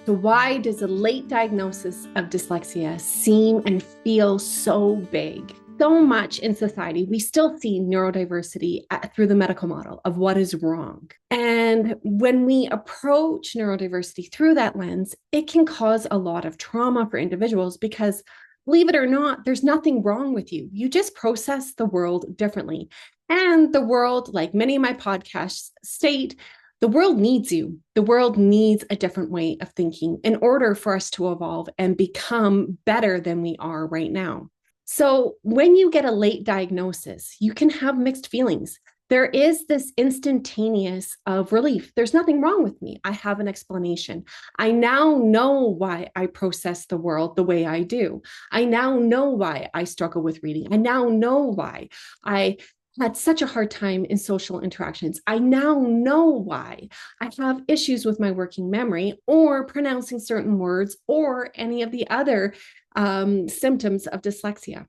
So why does a late diagnosis of dyslexia seem and feel so big? So much in society, we still see neurodiversity through the medical model of what is wrong. And when we approach neurodiversity through that lens, it can cause a lot of trauma for individuals because, believe it or not, there's nothing wrong with you. You just process the world differently. And the world, like many of my podcasts state, the world needs you. The world needs a different way of thinking in order for us to evolve and become better than we are right now. So when you get a late diagnosis, you can have mixed feelings. There is this instantaneous of relief. There's nothing wrong with me. I have an explanation. I now know why I process the world the way I do. I now know why I struggle with reading. I now know why I had such a hard time in social interactions. I now know why I have issues with my working memory or pronouncing certain words or any of the other symptoms of dyslexia.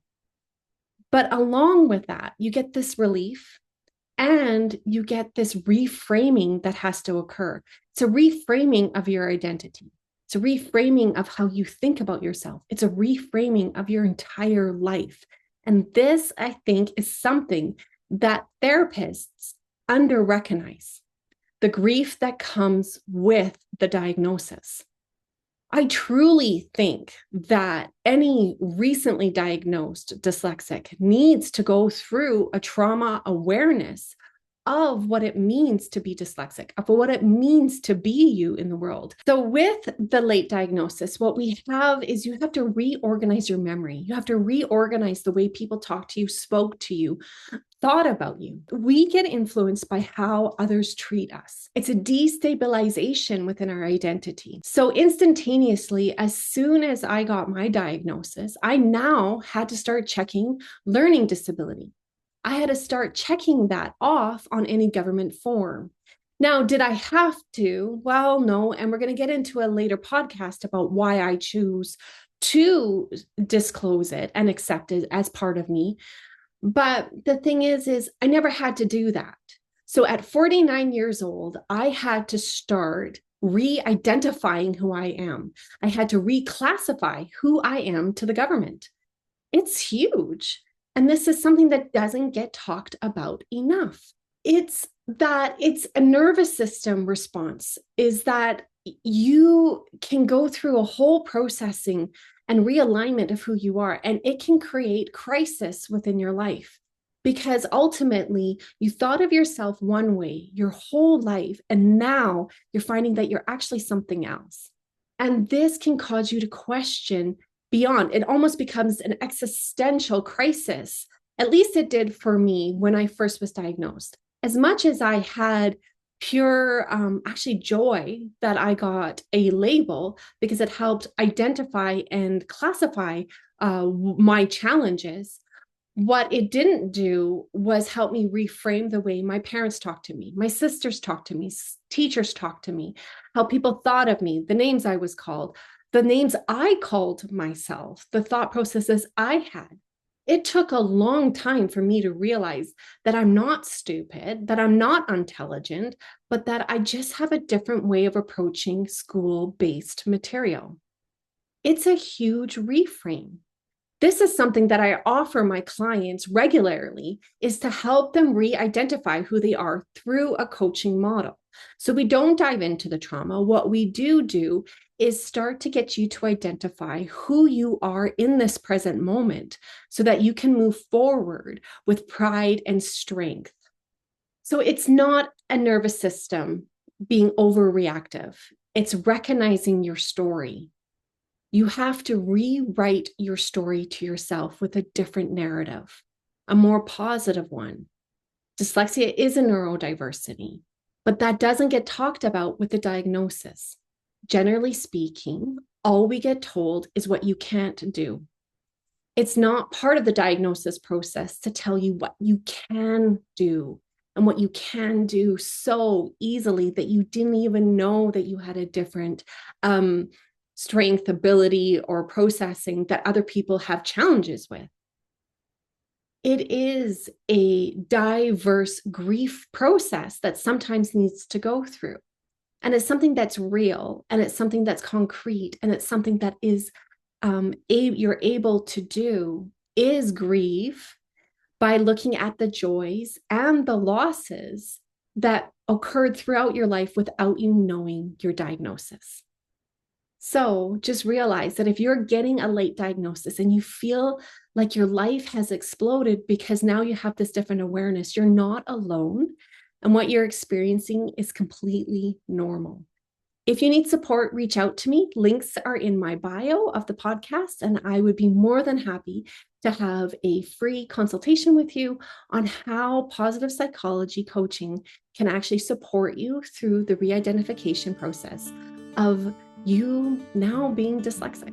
But along with that, you get this relief and you get this reframing that has to occur. It's a reframing of your identity. It's a reframing of how you think about yourself. It's a reframing of your entire life. And this, I think, is something that therapists under-recognize, the grief that comes with the diagnosis. I truly think that any recently diagnosed dyslexic needs to go through a trauma awareness of what it means to be dyslexic, of what it means to be you in the world. So with the late diagnosis, what we have is you have to reorganize your memory. You have to reorganize the way people talk to you, spoke to you, thought about you. We get influenced by how others treat us. It's a destabilization within our identity. So instantaneously, as soon as I got my diagnosis, I now had to start checking learning disability. I had to start checking that off on any government form. Now, did I have to? Well, no. And we're going to get into a later podcast about why I choose to disclose it and accept it as part of me. But the thing is I never had to do that. So at 49 years old, I had to start re-identifying who I am. I had to reclassify who I am to the government. It's huge. And this is something that doesn't get talked about enough. It's a nervous system response, is that you can go through a whole processing and realignment of who you are, and it can create crisis within your life because ultimately you thought of yourself one way your whole life, and now you're finding that you're actually something else. And this can cause you to question beyond. It almost becomes an existential crisis. At least it did for me when I first was diagnosed. As much as I had pure actually joy that I got a label because it helped identify and classify my challenges, what it didn't do was help me reframe the way my parents talked to me, my sisters talked to me, teachers talked to me, how people thought of me, the names I was called, the names I called myself, the thought processes I had. It took a long time for me to realize that I'm not stupid, that I'm not intelligent, but that I just have a different way of approaching school-based material. It's a huge reframe. This is something that I offer my clients regularly, is to help them re-identify who they are through a coaching model. So we don't dive into the trauma. What we do is start to get you to identify who you are in this present moment so that you can move forward with pride and strength. So it's not a nervous system being overreactive. It's recognizing your story. You have to rewrite your story to yourself with a different narrative, a more positive one. Dyslexia is a neurodiversity, but that doesn't get talked about with the diagnosis. Generally speaking, all we get told is what you can't do. It's not part of the diagnosis process to tell you what you can do and what you can do so easily that you didn't even know that you had a different strength, ability, or processing that other people have challenges with. It is a diverse grief process that sometimes needs to go through. And it's something that's real, and it's something that's concrete, and it's something that is you're able to do is grieve by looking at the joys and the losses that occurred throughout your life without you knowing your diagnosis. So just realize that if you're getting a late diagnosis and you feel like your life has exploded because now you have this different awareness, you're not alone. And what you're experiencing is completely normal. If you need support, reach out to me. Links are in my bio of the podcast, and I would be more than happy to have a free consultation with you on how positive psychology coaching can actually support you through the re-identification process of you now being dyslexic.